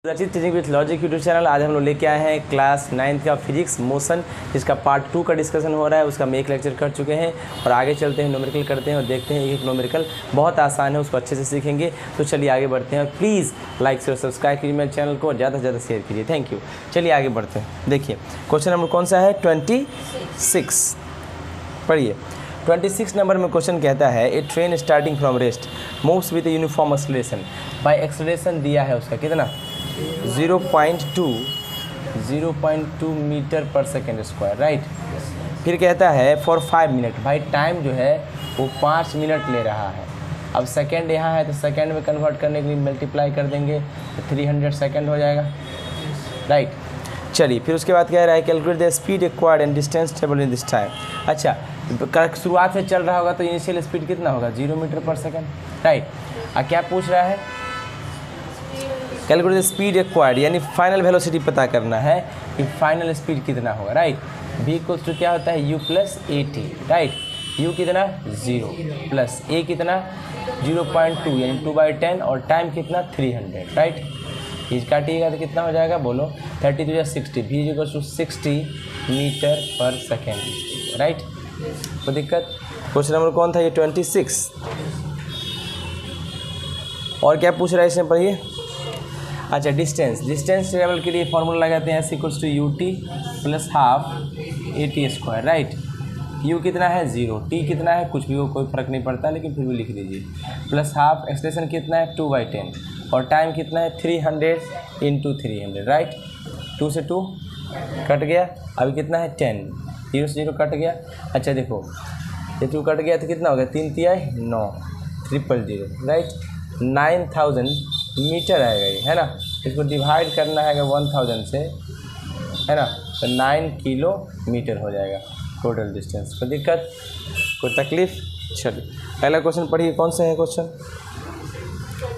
रचित teaching with logic YouTube channel. आज हम लोग लेके आए हैं क्लास 9th का फिजिक्स मोशन, जिसका पार्ट 2 का डिस्कशन हो रहा है। उसका हम एक लेक्चर कर चुके हैं और आगे चलते हैं, न्यूमेरिकल करते हैं और देखते हैं। एक न्यूमेरिकल बहुत आसान है, उसको अच्छे से सीखेंगे। तो चलिए आगे बढ़ते हैं और प्लीज़ लाइक से सब्सक्राइब कीजिए मेरे चैनल को और ज़्यादा से ज़्यादा शेयर कीजिए। Thank you. चलिए आगे बढ़ते हैं। देखिए क्वेश्चन नंबर कौन सा है? 26 पढ़िए। 26 नंबर में क्वेश्चन कहता है a train starting from rest moves with uniform acceleration by acceleration दिया है उसका कितना 0.2 metre per second square, right. फिर कहता है फॉर 5 मिनट, भाई टाइम जो है वो 5 मिनट ले रहा है। अब सेकेंड यहाँ है तो सेकेंड में कन्वर्ट करने के लिए मल्टीप्लाई कर देंगे तो 300 सेकेंड हो जाएगा, राइट। चलिए फिर उसके बाद कह रहा है calculate the speed acquired and distance travel in this time. अच्छा, शुरुआत से चल रहा होगा तो इनिशियल स्पीड कितना होगा 0 मीटर पर सेकेंड, राइट। अब क्या पूछ रहा है? कैलकुलेट द स्पीड एक्वायर्ड, यानी फाइनल वेलोसिटी पता करना है कि फाइनल स्पीड कितना होगा, राइट। v इक्वल्स टू क्या होता है u plus at, right. u कितना 0 प्लस a कितना 0.2 यानी 2/10 और टाइम कितना 300, राइट। ये काटिएगा तो कितना हो जाएगा बोलो 30 to 60, v equals to 60 metre per second, right. कोई दिक्कत? क्वेश्चन नंबर कौन था ये? 26। और क्या पूछ रहा है इसमें पढ़िए। अच्छा, डिस्टेंस ट्रेवल के लिए फॉर्मूला लगाते हैं s equals to ut plus half at square, right. u कितना है 0, t कितना है कुछ भी हो, कोई फर्क नहीं पड़ता लेकिन फिर भी लिख दीजिए, प्लस हाफ एक्सटेंशन कितना है 2/10 और टाइम कितना है 300 × 300, राइट। 2 से 2 कट गया, अभी कितना है 10, 0 से 0 कट गया। अच्छा देखो ये 2 कट गया तो कितना हो गया 3 3 9 000, राइट। 9000 मीटर आएगा ये, है ना। इसको डिवाइड करना है 1000 से, है ना, तो 9 किलोमीटर हो जाएगा टोटल डिस्टेंस। कोई दिक्कत, कोई तकलीफ? चलिए पहला क्वेश्चन पढ़िए। कौन सा है क्वेश्चन?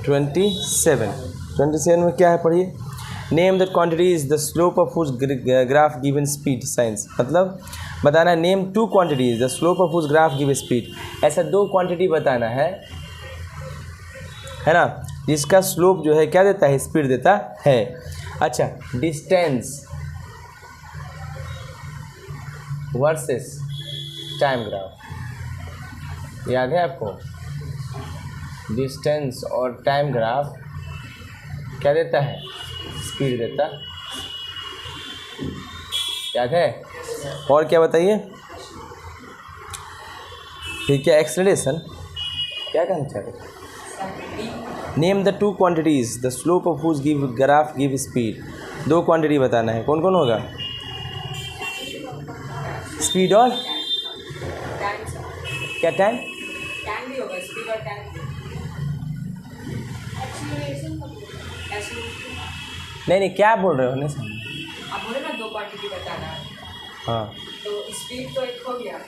27 में क्या है पढ़िए। Name the quantities the slope of whose graph given speed science, मतलब बताना है name 2 quantities the slope of whose graph give speed. ऐसा 2 क्वांटिटी बताना है ना, जिसका स्लोप जो है क्या देता है, स्पीड देता है। अच्छा, डिस्टेंस वर्सेस टाइम ग्राफ, याद है आपको? डिस्टेंस और टाइम ग्राफ क्या देता है, स्पीड देता, याद है? और क्या बताइए फिर क्या? एक्सेलरेशन, क्या कहना चाह रहे? Name the 2 quantities the slope of whose give graph give speed. 2 quantity बताना है, कौन कौन होगा? स्पीड और क्या? टाइम भी होगा, स्पीड और टाइम। नहीं क्या बोल रहे हो? नहीं समझ। आप बोले ना 2 क्वांटिटी बताना है, हाँ तो स्पीड तो एक हो गया,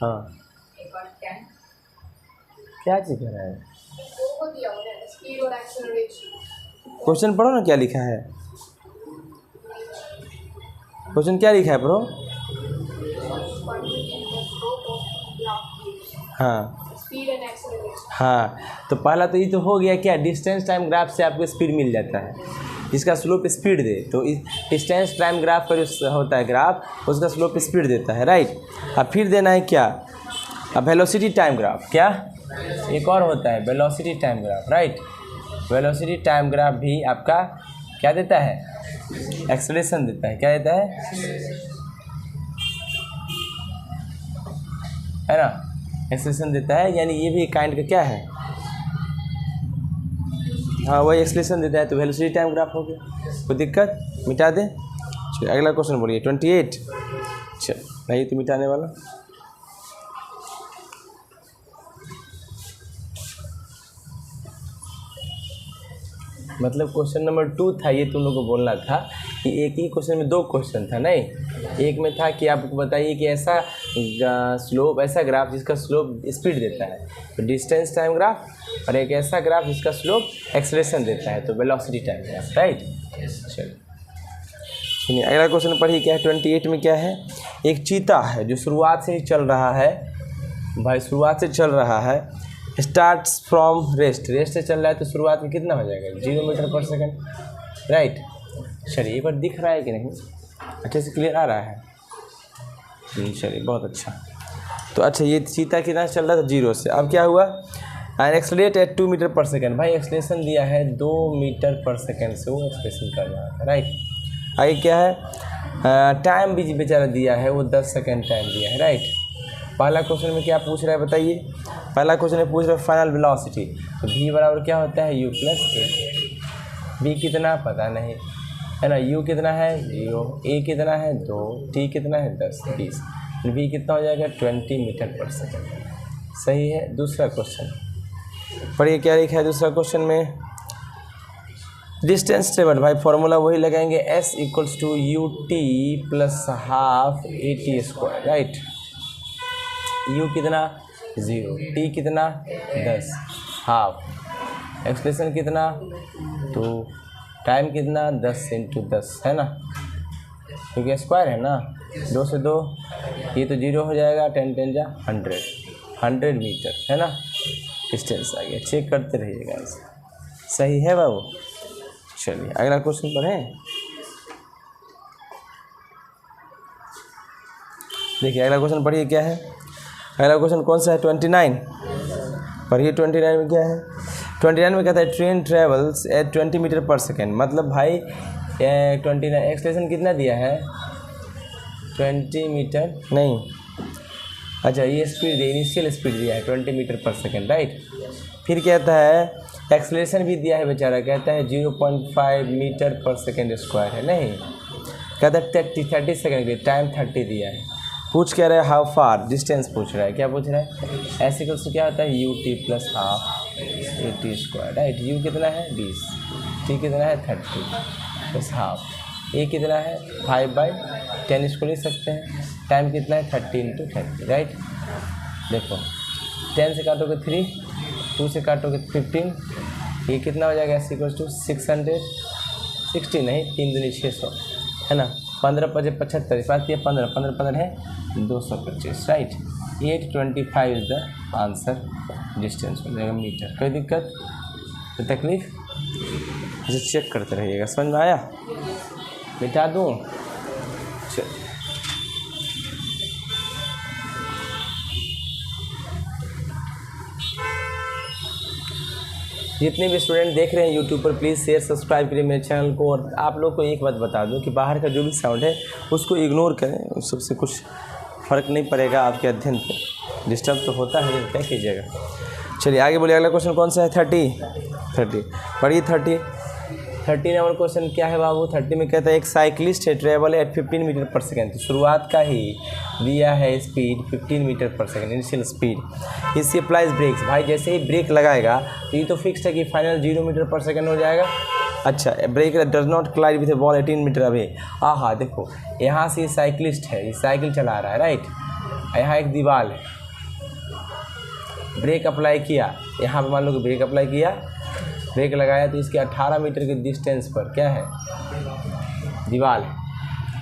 हाँ, एक और टाइम क्या चीज कर रहा है? वो दिया होगा, स्पीड और एक्सेलरेशन। क्वेश्चन पढ़ो ना, क्या लिखा है क्वेश्चन, क्या लिखा है ब्रो? हाँ स्पीड एंड एक्सेलरेशन। हाँ, तो पहला तो ये तो हो गया क्या, डिस्टेंस टाइम ग्राफ से आपको स्पीड मिल जाता है, जिसका स्लोप स्पीड दे। तो डिस्टेंस टाइम ग्राफ पर जो होता है ग्राफ, उसका स्लोप स्पीड देता है, राइट। अब फिर देना है क्या? अब वेलोसिटी टाइम ग्राफ, क्या एक और होता है velocity time graph, right. Velocity time graph भी आपका क्या देता है, एक्सेलरेशन देता है। क्या देता है ना, एक्सेलरेशन देता है, यानी ये भी काइंड का क्या है, हाँ वही एक्सेलरेशन देता है। तो वेलोसिटी टाइम ग्राफ हो गया, कोई दिक्कत? मिटा दें। चलिए अगला क्वेश्चन बोलिए। 28। चल नहीं तो मिटाने वाला। मतलब क्वेश्चन नंबर 2 था ये, तुम लोग को बोलना था कि एक ही क्वेश्चन में 2 क्वेश्चन था, नहीं। एक में था कि आपको बताइए कि ऐसा स्लोप, ऐसा ग्राफ जिसका स्लोप स्पीड देता है, तो डिस्टेंस टाइम ग्राफ, और एक ऐसा ग्राफ जिसका स्लोप एक्सेलरेशन देता है, तो वेलोसिटी टाइम ग्राफ, राइट। चलिए सुनिए अगला क्वेश्चन पढ़िए। क्या है 28 में? क्या है, एक चीता है जो शुरुआत से ही चल रहा है, भाई शुरुआत से चल रहा है स्टार्ट्स फ्रॉम रेस्ट, रेस्ट से चल रहा है तो शुरुआत में कितना हो जाएगा 0 मीटर पर सेकेंड, राइट। चलिए एक बार दिख रहा है कि नहीं, अच्छे से क्लियर आ रहा है? चलिए बहुत अच्छा। तो अच्छा ये चीता कितना चल रहा था 0 से, अब क्या हुआ, and एक्सलेट eight 2 metre per second. भाई एक्सलेशन दिया है 2 मीटर पर सेकेंड से वो एक्सलेशन कर रहा है, राइट। आगे क्या है, टाइम भी बेचारा दिया है वो 10 सेकेंड टाइम दिया है, राइट। पहला क्वेश्चन में क्या पूछ रहा है बताइए, पहला क्वेश्चन में पूछ रहा है फाइनल वेलोसिटी, तो v बराबर क्या होता है u प्लस a। b कितना पता नहीं है ना, u कितना है 0, a कितना है 2, t कितना है 10, 20, v कितना हो जाएगा 20 मीटर पर सेकेंड। सही है। दूसरा क्वेश्चन पढ़िए क्या लिखा है दूसरा क्वेश्चन में, डिस्टेंस ट्रेवल। भाई फॉर्मूला वही लगाएंगे s equals to u t plus half a t square, right. u कितना 0, t कितना 10, हाफ, एक्सप्रेशन कितना 2, टाइम कितना 10 इंटू 10 है ना, क्योंकि स्क्वायर है ना, 2 से 2 ये तो 0 हो जाएगा, 10 10 जा 100 मीटर है ना, डिस्टेंस आ गया। चेक करते रहिएगा, सही है बाबू। चलिए अगला क्वेश्चन पढ़ें। देखिए अगला क्वेश्चन पढ़िए क्या है, अगला क्वेश्चन कौन सा है 29। पढ़िए 29 में क्या है, 29 में कहता है train travels eight 20 metre per second. मतलब भाई 29 एक्सलेशन कितना दिया है 20 मीटर नहीं, अच्छा ये स्पीड दिया, इनिशियल स्पीड दिया है 20 मीटर पर सेकेंड, राइट। फिर कहता है एक्सलेशन भी दिया है बेचारा, कहता है 0.5 मीटर पर सेकेंड स्क्वायर है, नहीं कहता है 30 सेकेंड के टाइम 30 दिया है। पूछ क्या रहा है हाउ फार, डिस्टेंस पूछ रहा है, क्या पूछ रहा है ऐसे इक्वल्स टू क्या होता है you t plus half a t square, right. You कितना है 20, टी कितना है 30 प्लस हाफ, ए कितना है 5/10 इसको लिख सकते हैं, टाइम कितना है 30 इंटू 30, राइट। देखो 10 से काटोगे 3, 2 से काटोगे 15, ये कितना हो जाएगा ऐसे इक्वल्स टू 660 नहीं 3 दूनी 600 है ना, 15 5 75, इस बात ये 15 15 15 है 225, right. 825 is the answer, distance हो जाएगा मीटर। कोई दिक्कत तो तकलीफ, इसे चेक करते रहिएगा। समझ में आया, मिटा दूँ? चल जितने भी स्टूडेंट देख रहे हैं यूट्यूब पर प्लीज़ शेयर सब्सक्राइब करिए मेरे चैनल को। और आप लोग को एक बात बता दूं कि बाहर का जो भी साउंड है उसको इग्नोर करें, उस सबसे कुछ फ़र्क नहीं पड़ेगा आपके अध्ययन पे, डिस्टर्ब तो होता है, क्या कीजिएगा। चलिए आगे बोलिए, अगला क्वेश्चन कौन सा है 30 पढ़िए 30 नंबर क्वेश्चन क्या है बाबू। 30 में कहता है एक साइकिलिस्ट है travel eight 15 metre per second. तो शुरुआत का ही दिया है speed 15 metre per second, initial speed. इससे अप्लाइज ब्रेक्स, भाई जैसे ही ब्रेक लगाएगा तो ये तो फिक्स है कि फाइनल 0 मीटर पर सेकेंड हो जाएगा। अच्छा brake does not collide with a ball 18 metre away. हाँ देखो यहाँ से साइकिलिस्ट है, ये साइकिल चला रहा है, राइट। यहाँ एक दीवार है, ब्रेक अप्लाई किया, यहाँ पर मान लो कि ब्रेक अप्लाई किया, ब्रेक लगाया तो इसके 18 मीटर के डिस्टेंस पर क्या है दीवार है।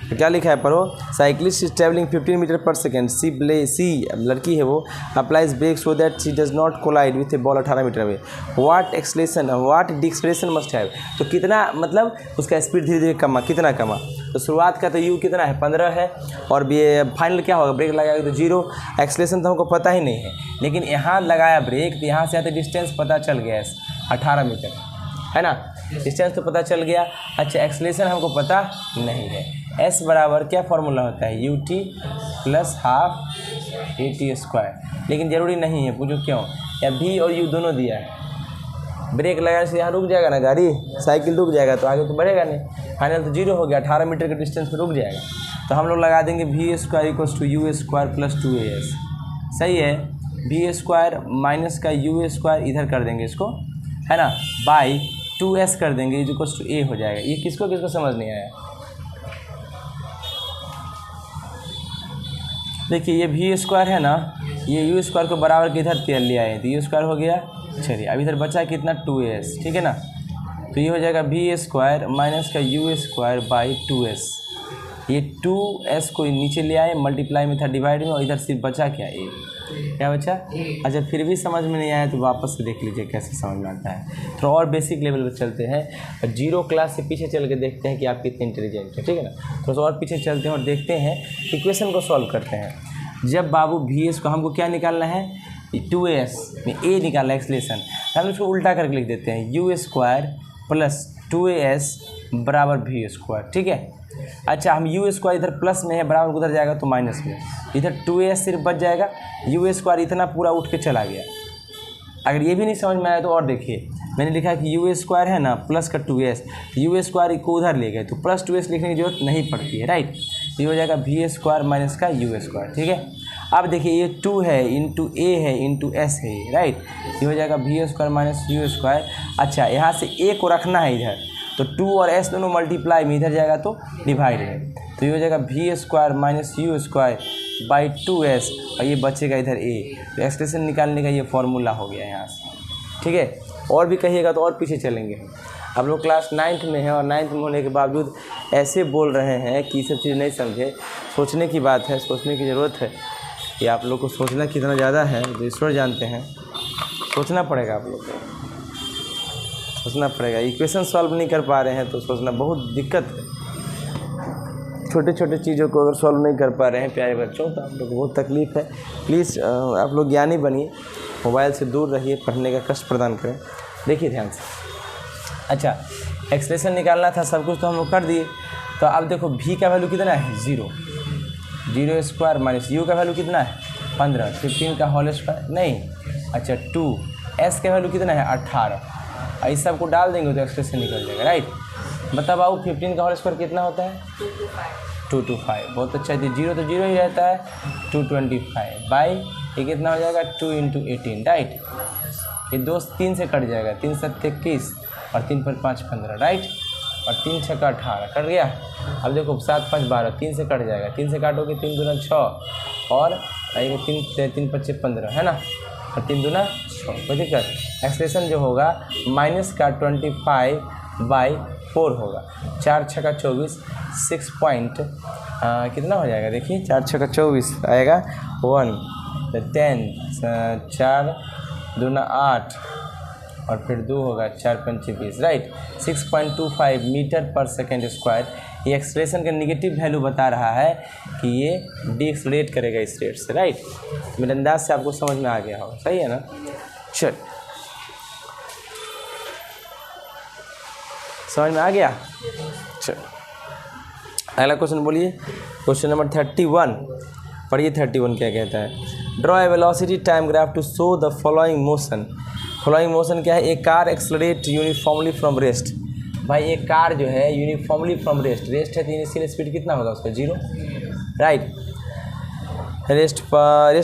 तो क्या लिखा है पढ़ो, cyclist is travelling 15 metre per second, she लड़की है वो, applies brake so that she does not collide with a ball 18 metre away. What displacement must have, तो कितना मतलब उसका स्पीड धीरे धीरे कमा, कितना कमा। तो शुरुआत का तो यू कितना है 15 है, और फाइनल क्या होगा ब्रेक लगाएगा तो 0। एक्सलेशन तो हमको पता ही नहीं है, लेकिन यहाँ लगाया ब्रेक तो यहाँ से आते डिस्टेंस पता चल गया 18 मीटर है ना, डिस्टेंस तो पता चल गया। अच्छा एक्सलेशन हमको पता नहीं है। एस बराबर क्या फार्मूला होता है you t plus half a t square, लेकिन ज़रूरी नहीं है, पूछो क्यों, या भी और यू दोनों दिया है। ब्रेक लगाने से यहाँ रुक जाएगा ना गाड़ी, साइकिल रुक जाएगा तो आगे तो बढ़ेगा नहीं, फाइनल तो 0 हो गया, 18 मीटर के डिस्टेंस पर रुक जाएगा। तो हम लोग लगा देंगे v square equals to u square plus 2as। सही है, वी स्क्वायर माइनस का यू स्क्वायर इधर कर देंगे इसको है ना, बाई 2s कर देंगे इज इक्वल्स टू a हो जाएगा। ये किसको किसको समझ नहीं आया। देखिए ये वी स्क्वायर है ना, ये यू स्क्वायर को बराबर के इधर ले आए तो यू स्क्वायर हो गया। चलिए अब इधर बचा कितना 2s, ठीक है ना, तो ये हो जाएगा वी स्क्वायर माइनस का यू स्क्वायर बाई 2s। ये 2s को नीचे ले आए, मल्टीप्लाई में था डिवाइड में, और इधर सिर्फ बचा क्या a। क्या बच्चा? अच्छा, फिर भी समझ में नहीं आया तो वापस से देख लीजिए कैसे समझ में आता है। थोड़ा और बेसिक लेवल पर चलते हैं, 0 क्लास से पीछे चल के देखते हैं कि आप कितने इंटेलिजेंट हैं, ठीक है ना। थोड़ा सा और पीछे चलते हैं और देखते हैं, इक्वेशन को सॉल्व करते हैं। जब बाबू VS को हमको क्या निकालना है, 2s में a निकालना है एक्सलेशन, हम इसको उल्टा करके लिख देते हैं, u² प्लस 2as बराबर v², ठीक है। अच्छा, हम u² इधर प्लस में है, बराबर उधर जाएगा तो माइनस में, इधर 2as सिर्फ बच जाएगा, u² इतना पूरा उठ के चला गया। अगर ये भी नहीं समझ में आया तो और देखिए, मैंने लिखा कि u² है ना प्लस का 2s, u² को उधर ले गए तो प्लस 2s लिखने की जरूरत नहीं पड़ती है, राइट। ये हो जाएगा v² माइनस का u², ठीक है। अब देखिए ये 2 है इंटू a है इंटू s है, राइट। ये हो जाएगा v² माइनस u²। अच्छा, यहाँ से a को रखना है इधर, तो 2 और s दोनों मल्टीप्लाई में, इधर जाएगा तो डिवाइड में, तो ये हो जाएगा v² minus u² by 2s, और ये बचेगा इधर a। तो एक्सप्रेशन निकालने का ये फॉर्मूला हो गया यहाँ से, ठीक है। और भी कहिएगा तो और पीछे चलेंगे। आप लोग क्लास 9th में हैं और 9th में होने के बावजूद ऐसे बोल रहे हैं कि ये सब चीज़ नहीं समझे। सोचने की बात है, सोचने की ज़रूरत है कि आप लोग को सोचना कितना ज़्यादा है तो ईश्वर जानते हैं। सोचना पड़ेगा, आप लोग को सोचना पड़ेगा। इक्वेशन सॉल्व नहीं कर पा रहे हैं तो सोचना बहुत दिक्कत है। छोटे छोटे चीज़ों को अगर सॉल्व नहीं कर पा रहे हैं प्यारे बच्चों तो आप लोग को बहुत तकलीफ़ है। प्लीज़ आप लोग ज्ञानी बनिए, मोबाइल से दूर रहिए, पढ़ने का कष्ट प्रदान करें। देखिए ध्यान से। अच्छा, एक्सप्रेशन निकालना था, सब कुछ तो हम लोग कर दिए। तो अब देखो v का वैल्यू कितना है, 0, 0² माइनस u का वैल्यू कितना है 15, 15 का होल स्क्वायर नहीं। अच्छा, 2 s का वैल्यू कितना है 18, इस सब को डाल देंगे तो एक्सप्रेशन निकल जाएगा, राइट। बता बाबू 15 का होल स्क्वायर कितना होता है 225। बहुत अच्छा है, 0 तो 0 ही रहता है, 225 बाई ये कितना हो जाएगा 2 × 18, राइट। ये 2 3 से कट जाएगा, 3 7 21 और 3 पर 5 15, राइट। और 3 6 का 18 कट गया। अब देखो 7 5 12, 3 से कट जाएगा, 3 से काटोगे 3 दूना 6 और 3 5 15 है ना, और 3 दूना 6, कोई दिक्कत। एक्सप्रेशन जो होगा माइनस का 25/4 होगा, 4 6 का 24, 6 पॉइंट कितना हो जाएगा देखिए, 4 6 का 24 आएगा 1 10, 4 दूना 8 और फिर 2 होगा, 4 पंचे 20, right. 6.25 metre per second square. ये एक्सप्रेशन का निगेटिव वैल्यू बता रहा है कि ये डिएक्सलरेट करेगा इस रेट से, राइट। मेरे अंदाज से आपको समझ में आ गया होगा, सही है ना। चल, समझ में आ गया। चल, अगला क्वेश्चन बोलिए, क्वेश्चन नंबर 31 पढ़िए। 31 क्या कहता है, draw a velocity time graph to show the following motion. Following motion क्या है, एक car accelerate uniformly from rest. भाई एक कार जो है यूनिफॉर्मली फ्रॉम रेस्ट, रेस्ट है तो इनिशियल स्पीड कितना होगा उसका 0, राइट। रेस्ट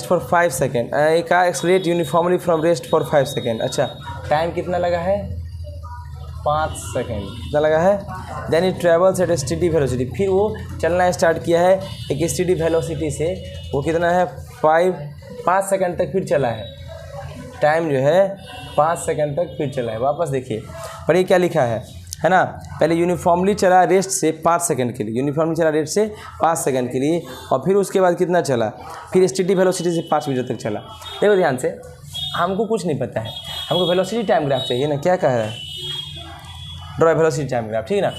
फॉर 5 सेकेंड, एक car accelerate uniformly from rest for 5 second. अच्छा, टाइम कितना लगा है 5 सेकेंड, कितना लगा है। Then it travels at steady velocity, फिर वो चलना स्टार्ट किया है एक स्टेडी वेलोसिटी से, वो कितना है 5 सेकेंड तक फिर चला है। टाइम जो है 5 सेकेंड तक फिर चला है। वापस देखिए, पर ये क्या लिखा है ना, पहले यूनिफॉर्मली चला रेस्ट से 5 सेकंड के लिए, यूनिफॉर्मली चला रेस्ट से 5 सेकंड के लिए, और फिर उसके बाद कितना चला, फिर स्टेडी वेलोसिटी से 5 मीटर तक चला। देखो ध्यान से, हमको कुछ नहीं पता है, हमको वेलोसिटी टाइम ग्राफ चाहिए ना। क्या कह रहा है, ड्रॉ वेलोसिटी टाइम ग्राफ, ठीक है ना।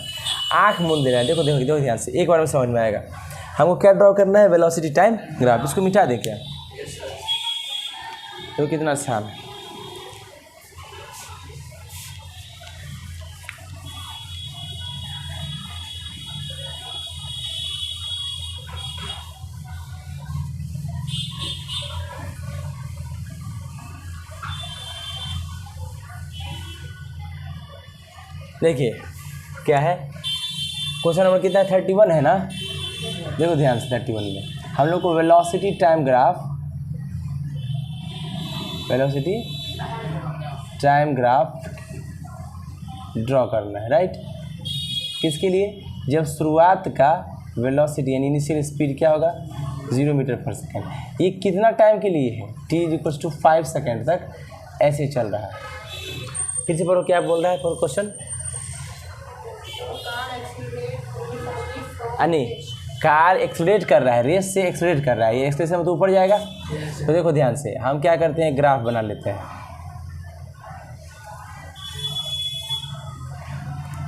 आँख मूंद देना है, देखो देखो देखो ध्यान से, एक बार में समझ में आएगा। हमको क्या ड्रॉ करना है, वेलोसिटी टाइम ग्राफ। इसको मिटा दें क्या, तो कितना आसान है। देखिए क्या है, क्वेश्चन नंबर कितना है 31 है ना। देखो ध्यान से, 31 में हम लोग को velocity time graph, velocity time graph draw करना है, राइट। किसके लिए, जब शुरुआत का वेलोसिटी यानी इनिशियल स्पीड क्या होगा 0 मीटर पर सेकेंड। ये कितना टाइम के लिए है, t = 5 सेकेंड तक ऐसे चल रहा है। फिर से पढ़ो, क्या बोल रहा है पर क्वेश्चन। नहीं, कार एक्सलेट कर रहा है, रेस से एक्सलेट कर रहा है, ये एक्सलेशन में तो ऊपर जाएगा। तो देखो ध्यान से, हम क्या करते हैं, ग्राफ बना लेते हैं,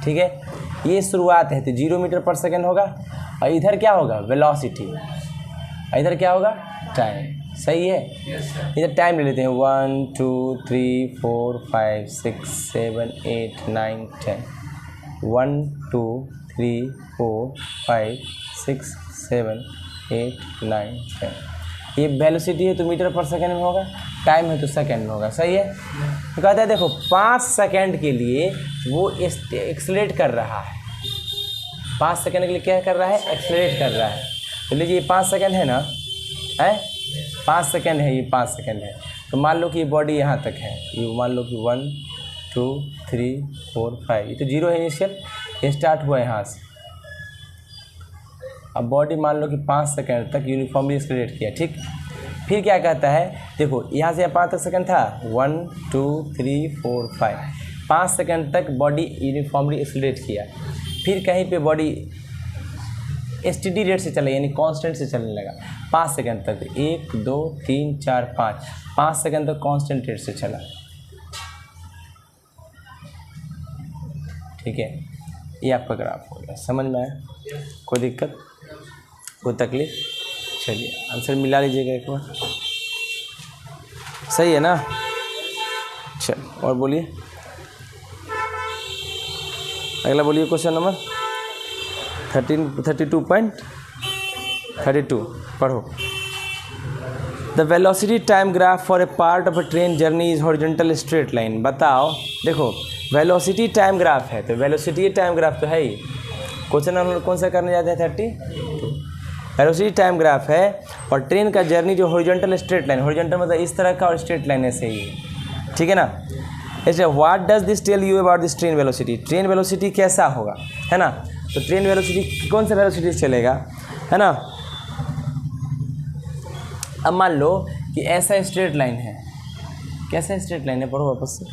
ठीक है। ये शुरुआत है तो 0 मीटर पर सेकेंड होगा, और इधर क्या होगा, वेलोसिटी, इधर क्या होगा, टाइम। सही है, इधर टाइम ले लेते हैं, 1 2 3 4 5 6 7 8 9 10, 1 2 3 4 5 6 7 8 9 10। ये वेलोसिटी है तो मीटर पर सेकेंड में होगा, टाइम है तो सेकेंड में होगा। सही है, तो कहता है देखो 5 सेकेंड के लिए वो एक्सलेट कर रहा है, 5 सेकेंड के लिए क्या कर रहा है, एक्सलेट कर रहा है। तो लीजिए 5 सेकेंड है ना, है 5 सेकेंड है, ये 5 सेकेंड है। तो मान लो कि ये बॉडी यहाँ तक है, ये मान लो कि 1 2 3 4 5, ये तो 0 है इनिशियल, ये स्टार्ट हुआ यहाँ से। अब बॉडी मान लो कि 5 सेकेंड तक यूनिफॉर्मली एक्सलेट किया, ठीक। फिर क्या कहता है, देखो यहाँ से 5 तक सेकेंड था, 1 2 3 4 5, 5 सेकेंड तक बॉडी यूनिफॉर्मली एक्सलेट किया। फिर कहीं पे बॉडी एसटीडी रेट से चला, यानी कांस्टेंट से चलने लगा 5 सेकंड तक, 1 2 3 4 5 सेकंड तक कांस्टेंट रेट से चला, ठीक है। ये आपका ग्राफ हो गया, समझ में आया, कोई दिक्कत, कोई तकलीफ? चलिए आंसर मिला लीजिएगा एक बार, सही है ना। चल और बोलिए, अगला बोलिए, क्वेश्चन नंबर 32.32 पढ़ो। The velocity time graph for a part of a train journey is horizontal straight line. बताओ, देखो वेलोसिटी टाइम ग्राफ है, तो वेलोसिटी टाइम ग्राफ तो है ही। क्वेश्चन हम लोग कौन सा करने जाते हैं, 32। वेलोसिटी टाइम ग्राफ है और ट्रेन का जर्नी जो हॉरिजॉन्टल स्ट्रेट लाइन, हॉरिजॉन्टल मतलब इस तरह का, और स्ट्रेट लाइन ऐसे ही है, ठीक है ना। इसलिए what does this tell you about this train velocity, train velocity कैसा होगा, है ना। तो ट्रेन वेलोसिटी कौन सा वेलोसिटी से चलेगा, है ना। अब मान लो कि ऐसा स्ट्रेट लाइन है, कैसा स्ट्रेट लाइन है, पढ़ो वापस से।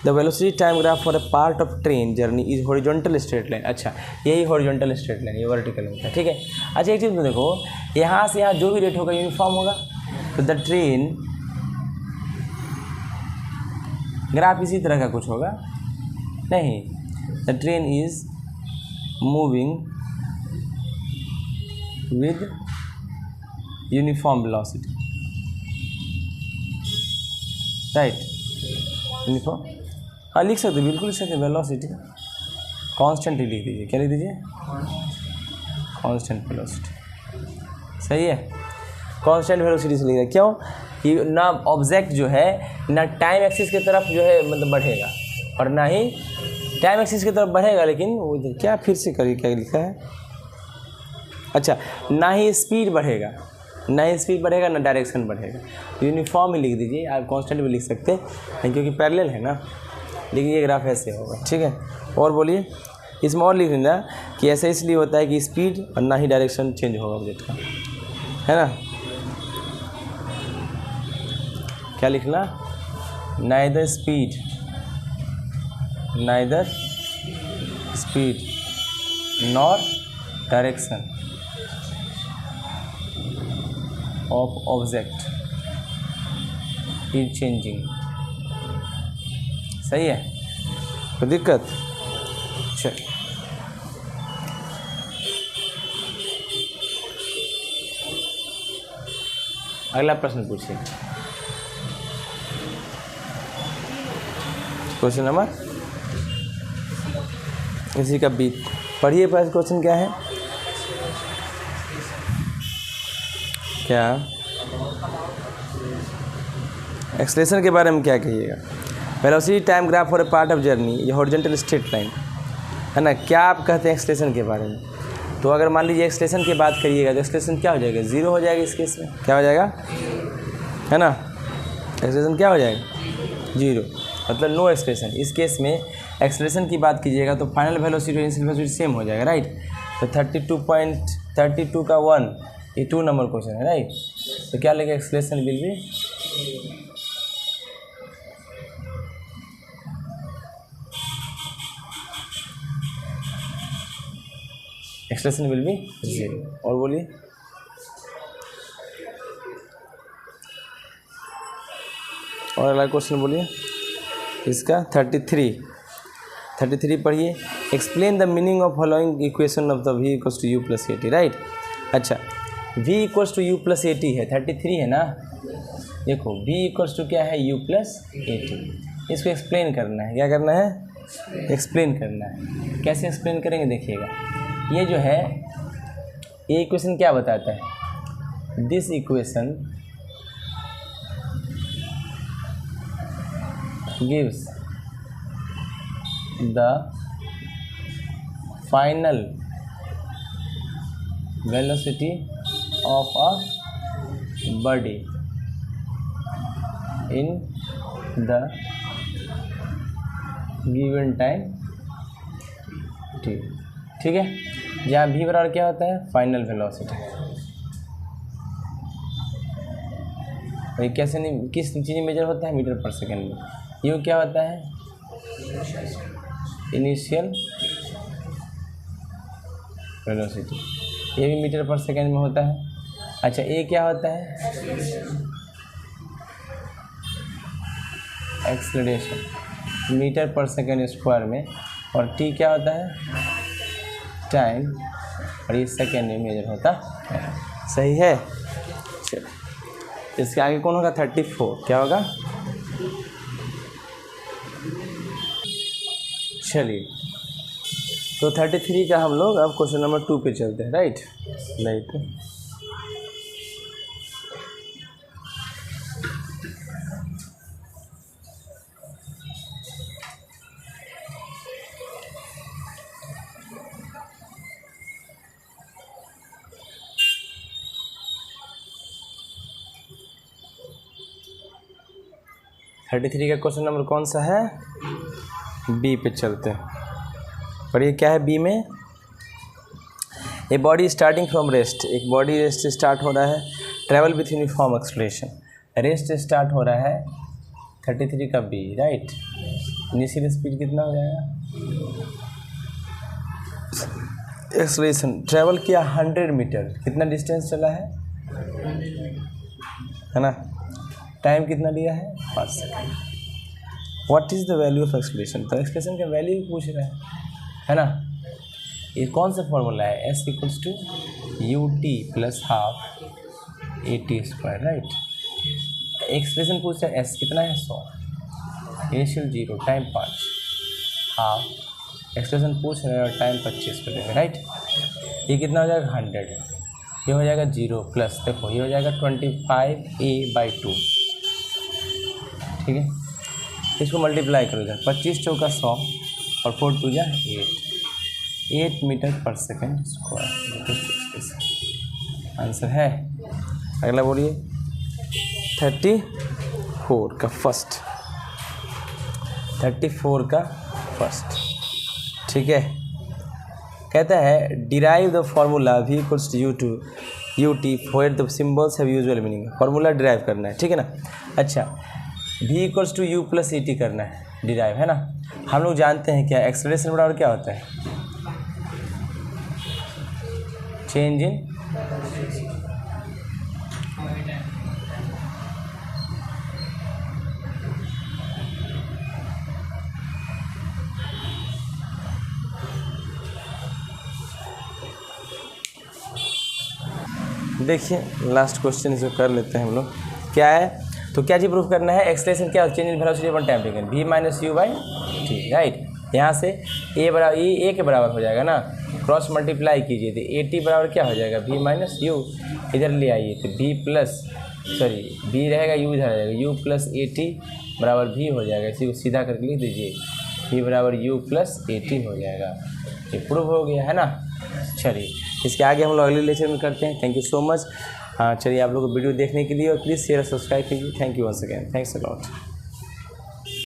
The velocity time graph for a part of train journey is horizontal straight line. अच्छा, यही हॉरिजॉन्टल स्ट्रेट लाइन, ये वर्टिकल होता है, ठीक है। अच्छा एक चीज़ में देखो, यहाँ से यहाँ जो भी रेट होगा यूनिफॉर्म होगा, तो द ट्रेन ग्राफ इसी तरह का कुछ होगा नहीं, the train is moving with uniform velocity, right, uniform, हाँ लिख सकते, बिल्कुल लिख सकते, वेलोसिटी कांस्टेंट ही लिख दीजिए, क्या लिख दीजिए, कांस्टेंट वेलोसिटी। सही है, कांस्टेंट वेलोसिटी से लिख रहा, क्यों कि ना ऑब्जेक्ट जो है ना टाइम एक्सिस की तरफ जो है मतलब बढ़ेगा, और ना ही टाइम एक्सिस की तरफ बढ़ेगा, लेकिन वो क्या फिर से करिए, क्या लिखा है, अच्छा, ना ही स्पीड बढ़ेगा, ना ही स्पीड बढ़ेगा, ना डायरेक्शन बढ़ेगा, यूनिफॉर्म ही लिख दीजिए। आप कांस्टेंट भी लिख सकते हैं क्योंकि पैरेलल है ना, लेकिन ये ग्राफ ऐसे होगा, ठीक है। और बोलिए, इसमें और लिख देना कि ऐसा इसलिए होता है कि स्पीड और ना ही डायरेक्शन चेंज होगा ऑब्जेक्ट का, है ना। क्या लिखना, neither speed nor direction of object is changing. सही है, कोई दिक्कत? चल अगला प्रश्न पूछिए, क्वेश्चन नंबर इसी का बीच पढ़िए। पहले क्वेश्चन क्या है, क्या एक्सलेशन के बारे में क्या कहिएगा। Velocity time graph for a part of journey, ये हॉरिजॉन्टल स्ट्रेट लाइन है ना। क्या आप कहते हैं एक्सलेशन के बारे में, तो अगर मान लीजिए एक्सलेशन की बात करिएगा तो एक्सलेशन क्या हो जाएगा, 0 हो जाएगा। इस केस में क्या हो जाएगा, है ना, एक्सलेशन क्या हो जाएगा, 0, मतलब नो एक्सलेशन। इस केस में एक्सलेशन की बात कीजिएगा तो फाइनल वेलोसिटी और इनिशियल वेलोसिटी सेम हो जाएगा, राइट। तो 32.32 का 1, ये 2 नंबर क्वेश्चन है, राइट। तो क्या लेगा, acceleration will be acceleration will be 0। और बोलिए और अगला क्वेश्चन बोलिए इसका 33 पढ़िए। Explain the meaning of following equation of the v equals to u plus a t, right. अच्छा v equals to u plus a t है, 33 है ना। देखो v इक्वल्स टू क्या है, u प्लस ए टी। इसको एक्सप्लेन करना है, क्या करना है, एक्सप्लेन करना है। कैसे एक्सप्लेन करेंगे देखिएगा। ये जो है ये इक्वेशन क्या बताता है, this equation gives the final velocity of a body in the given time t। ठीक है, जहाँ v बराबर क्या होता है, फाइनल वेलोसिटी। भाई कैसे नहीं, किस चीज़ में मेजर होता है, मीटर पर सेकेंड में। यू क्या होता है, इनिशियल वेलोसिटी, ये भी मीटर पर सेकेंड में होता है। अच्छा ए क्या होता है, acceleration metre per second square में। और टी क्या होता है, टाइम, और ये सेकेंड में मेजर होता है। सही है। चलिए इसके आगे कौन होगा, 34 क्या होगा। चलिए तो 33 का हम लोग अब क्वेश्चन नंबर 2 पे चलते हैं, राइट। राइट 33 का क्वेश्चन नंबर कौन सा है, बी पे चलते हैं। और ये क्या है बी में, a body starting from rest, एक बॉडी रेस्ट से स्टार्ट हो रहा है, travel with uniform acceleration. Rest से स्टार्ट हो रहा है 33 का बी, राइट। इनिशियल स्पीड कितना हो जाएगा, एक्सलेशन ट्रैवल किया 100 मीटर, कितना डिस्टेंस चला है ना। टाइम कितना लिया है, 5 second. What is the value of acceleration, तो एक्सलेशन का वैल्यू पूछ रहा है ना। ये कौन सा फॉर्मूला है, s equals to u t plus half a t square, right. Acceleration पूछ रहा है, एस कितना है 100, इनिशियल 0, टाइम 5, हाफ एक्सलेशन पूछ रहे हैं और टाइम 25 पे देंगे, राइट। ये कितना हो जाएगा 100, ये हो जाएगा 0 प्लस, देखो ये हो जाएगा 25a/2, ठीक है। इसको मल्टीप्लाई करो इधर, 25 चौका 100 और 4 2 जा 8 metre per second square. Answer है। अगला बोलिए 34 का फर्स्ट, 34 का फर्स्ट, ठीक है। कहता है derive the formula v equals to u t for the symbols have usual meaning. Formula derive करना है, ठीक है ना। अच्छा v equals to u plus a t करना है, डिराइव है ना। हम लोग जानते हैं क्या एक्सेलरेशन बराबर क्या होता है, चेंज इन देखिए लास्ट क्वेश्चन जो कर लेते हैं हम लोग, क्या है तो क्या चीज़ प्रूफ करना है, एक्सेलरेशन क्या change in velocity upon time taken v minus you by T, right. यहाँ से ए बराबर ए के बराबर हो जाएगा ना, क्रॉस मल्टीप्लाई कीजिए तो ए टी बराबर क्या हो जाएगा v माइनस यू, इधर ले आइए तो v प्लस v रहेगा u इधर आ जाएगा, u प्लस ए टी बराबर v हो जाएगा। इसी को सीधा करके लिख दीजिए, v बराबर u प्लस ए टी हो जाएगा। ये प्रूफ हो गया है ना। चलिए इसके आगे हम लोग अगले लेक्चर में करते हैं। Thank you so much. हाँ चलिए आप लोग को वीडियो देखने के लिए और प्लीज़ शेयर और सब्सक्राइब कीजिए। Thank you once again, thanks a lot.